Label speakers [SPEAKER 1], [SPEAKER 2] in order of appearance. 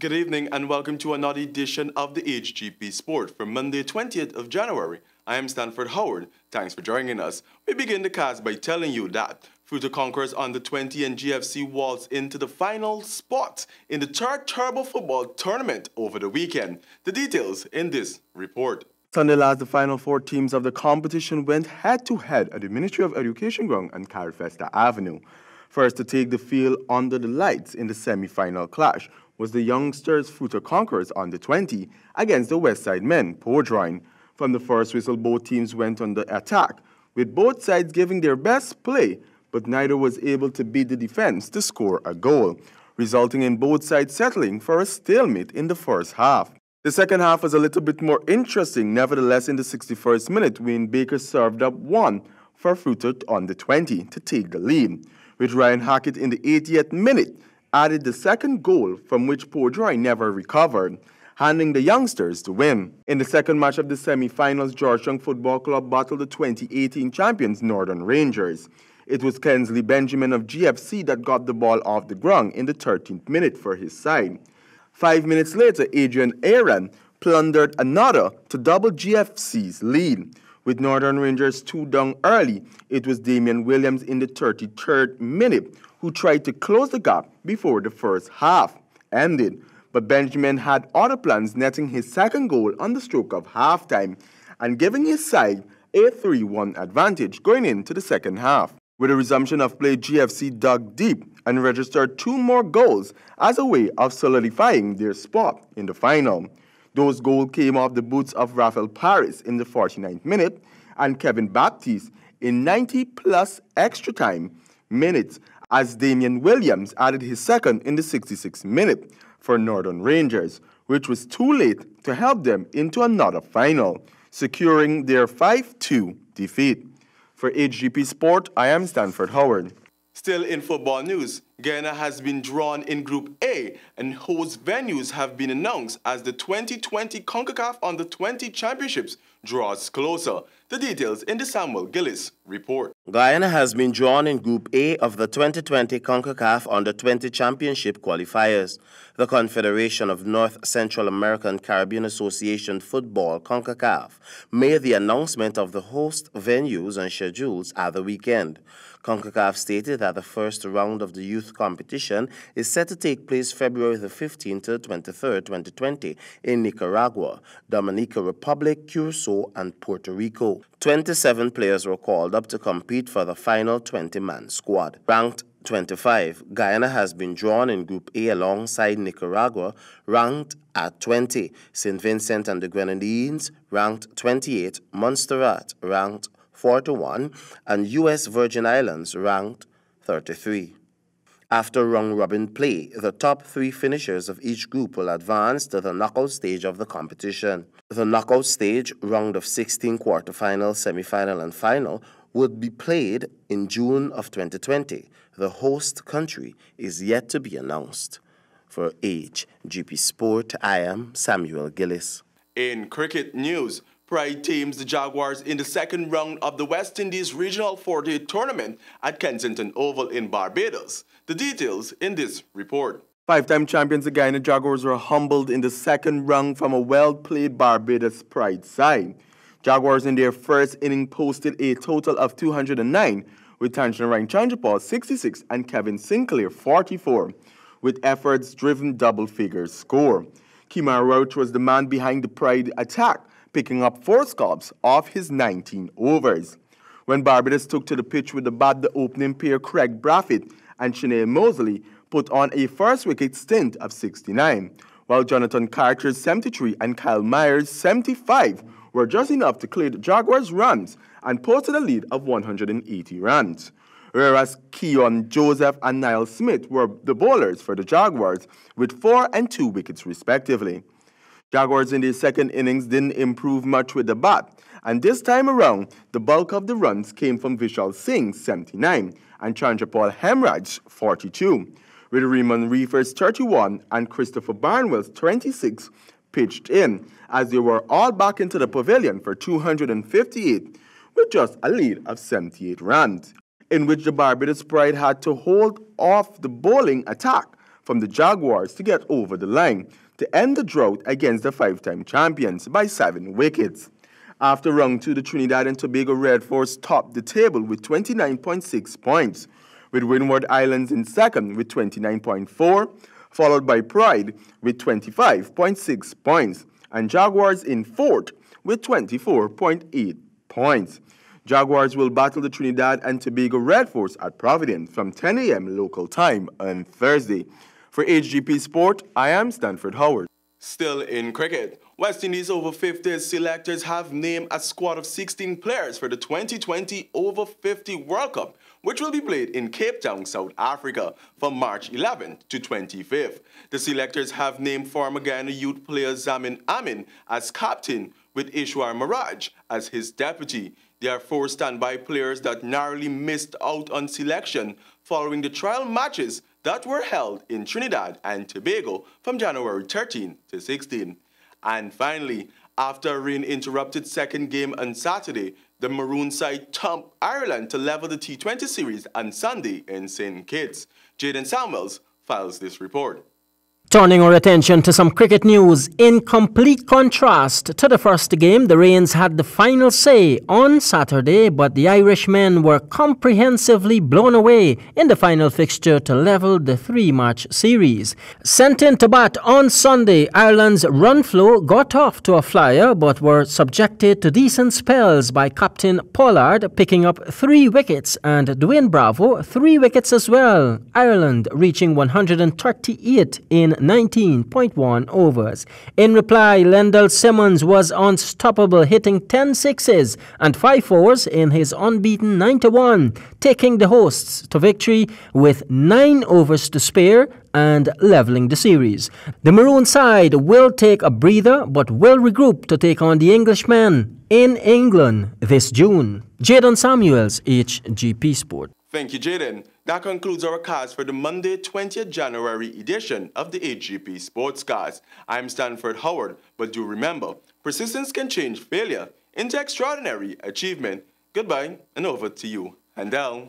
[SPEAKER 1] Good evening and welcome to another edition of the HGP Sport for Monday 20th of January. I am Stanford Howard. Thanks for joining us. We begin the cast by telling you that Fruta Conquerors Under-20 and GFC waltzed into the final spot in the third Turbo Football Tournament over the weekend. The details in this report. Sunday last, the final four teams of the competition went head-to-head at the Ministry of Education ground on Carifesta Avenue. First to take the field under the lights in the semi-final clash was the youngsters Fruta Conquerors Under-20 against the Westside men, Pordroin. From the first whistle, both teams went on the attack, with both sides giving their best play, but neither was able to beat the defense to score a goal, resulting in both sides settling for a stalemate in the first half. The second half was a little bit more interesting. Nevertheless, in the 61st minute, Wayne Baker served up one for Fruta Under-20 to take the lead, with Ryan Hackett in the 80th minute added the second goal, from which Pordroin never recovered, handing the youngsters the win. In the second match of the semi-finals, Georgetown Football Club battled the 2018 champions Northern Rangers. It was Kensley Benjamin of GFC that got the ball off the ground in the 13th minute for his side. 5 minutes later, Adrian Aaron plundered another to double GFC's lead. With Northern Rangers 2 down early, it was Damian Williams in the 33rd minute who tried to close the gap before the first half ended. But Benjamin had other plans, netting his second goal on the stroke of halftime and giving his side a 3-1 advantage going into the second half. With the resumption of play, GFC dug deep and registered 2 more goals as a way of solidifying their spot in the final. Those goals came off the boots of Rafael Paris in the 49th minute and Kevin Baptiste in 90-plus extra time minutes, as Damian Williams added his second in the 66th minute for Northern Rangers, which was too late to help them into another final, securing their 5-2 defeat. For HGP Sport, I am Stanford Howard. Still in football news, Guyana has been drawn in Group A and host venues have been announced as the 2020 CONCACAF Under-20 Championships draws closer. The details in the Samuel Gillis report.
[SPEAKER 2] Guyana has been drawn in Group A of the 2020 CONCACAF Under-20 Championship qualifiers. The Confederation of North Central American Caribbean Association Football, CONCACAF, made the announcement of the host venues and schedules at the weekend. CONCACAF stated that the first round of the youth competition is set to take place February the 15th to 23rd, 2020 in Nicaragua, Dominica Republic, Curacao, and Puerto Rico. 27 players were called up to compete for the final 20-man squad. Ranked 25, Guyana has been drawn in Group A alongside Nicaragua, ranked at 20, St. Vincent and the Grenadines, ranked 28, Montserrat, ranked 41, and U.S. Virgin Islands, ranked 33. After round-robin play, the top 3 finishers of each group will advance to the knockout stage of the competition. The knockout stage, round of 16 quarterfinal, semi-final, and final, would be played in June of 2020. The host country is yet to be announced. For HGP Sport, I am Samuel Gillis.
[SPEAKER 1] In cricket news, Pride teams the Jaguars in the second round of the West Indies Regional 48 Tournament at Kensington Oval in Barbados. The details in this report. 5-time champions, the Guyana Jaguars were humbled in the second round from a well-played Barbados Pride side. Jaguars in their first inning posted a total of 209, with Tanjana Ryan Chanjapal 66 and Kevin Sinclair 44, with efforts-driven double-figure score. Kemar Roach was the man behind the Pride attack, picking up 4 scalps off his 19 overs. When Barbados took to the pitch with the bat, the opening pair Craig Braffett and Sinead Mosley put on a first-wicket stint of 69, while Jonathan Carter's 73 and Kyle Myers' 75 were just enough to clear the Jaguars' runs and posted a lead of 180 runs. Whereas Keon Joseph and Niall Smith were the bowlers for the Jaguars, with 4 and 2 wickets respectively. Jaguars in their second innings didn't improve much with the bat, and this time around, the bulk of the runs came from Vishal Singh, 79, and Chandrapal Hemraj, 42, with Raymond Reefers, 31, and Christopher Barnwell's 26 pitched in, as they were all back into the pavilion for 258, with just a lead of 78 runs, in which the Barbados Pride had to hold off the bowling attack from the Jaguars to get over the line to end the drought against the five-time champions by 7 wickets. After round 2, the Trinidad and Tobago Red Force topped the table with 29.6 points, with Windward Islands in second with 29.4, followed by Pride with 25.6 points, and Jaguars in fourth with 24.8 points. Jaguars will battle the Trinidad and Tobago Red Force at Providence from 10 a.m. local time on Thursday. For HGP Sport, I am Stanford Howard. Still in cricket, West Indies over 50s selectors have named a squad of 16 players for the 2020 over 50 World Cup, which will be played in Cape Town, South Africa, from March 11th to 25th. The selectors have named former Guyana youth player Zamin Amin as captain, with Ishwar Miraj as his deputy. There are 4 standby players that narrowly missed out on selection following the trial matches that were held in Trinidad and Tobago from January 13 to 16. And finally, after a rain-interrupted second game on Saturday, the Maroon side thumped Ireland to level the T20 series on Sunday in St. Kitts. Jaden Samuels files this report.
[SPEAKER 3] Turning our attention to some cricket news, in complete contrast to the first game, the Rains had the final say on Saturday, but the Irishmen were comprehensively blown away in the final fixture to level the 3-match series. Sent in to bat on Sunday, Ireland's run flow got off to a flyer but were subjected to decent spells by captain Pollard picking up 3 wickets and Dwayne Bravo 3 wickets as well, Ireland reaching 138 in 19.1 overs. In reply, Lendl Simmons was unstoppable, hitting 10 sixes and 5 fours in his unbeaten 9-1, taking the hosts to victory with 9 overs to spare and levelling the series. The Maroon side will take a breather but will regroup to take on the Englishmen in England this June. Jaden Samuels, HGP Sport.
[SPEAKER 1] Thank you, Jaden. That concludes our cast for the Monday, 20th January edition of the HGP Sportscast. I'm Stanford Howard, but do remember, persistence can change failure into extraordinary achievement. Goodbye, and over to you, Handel.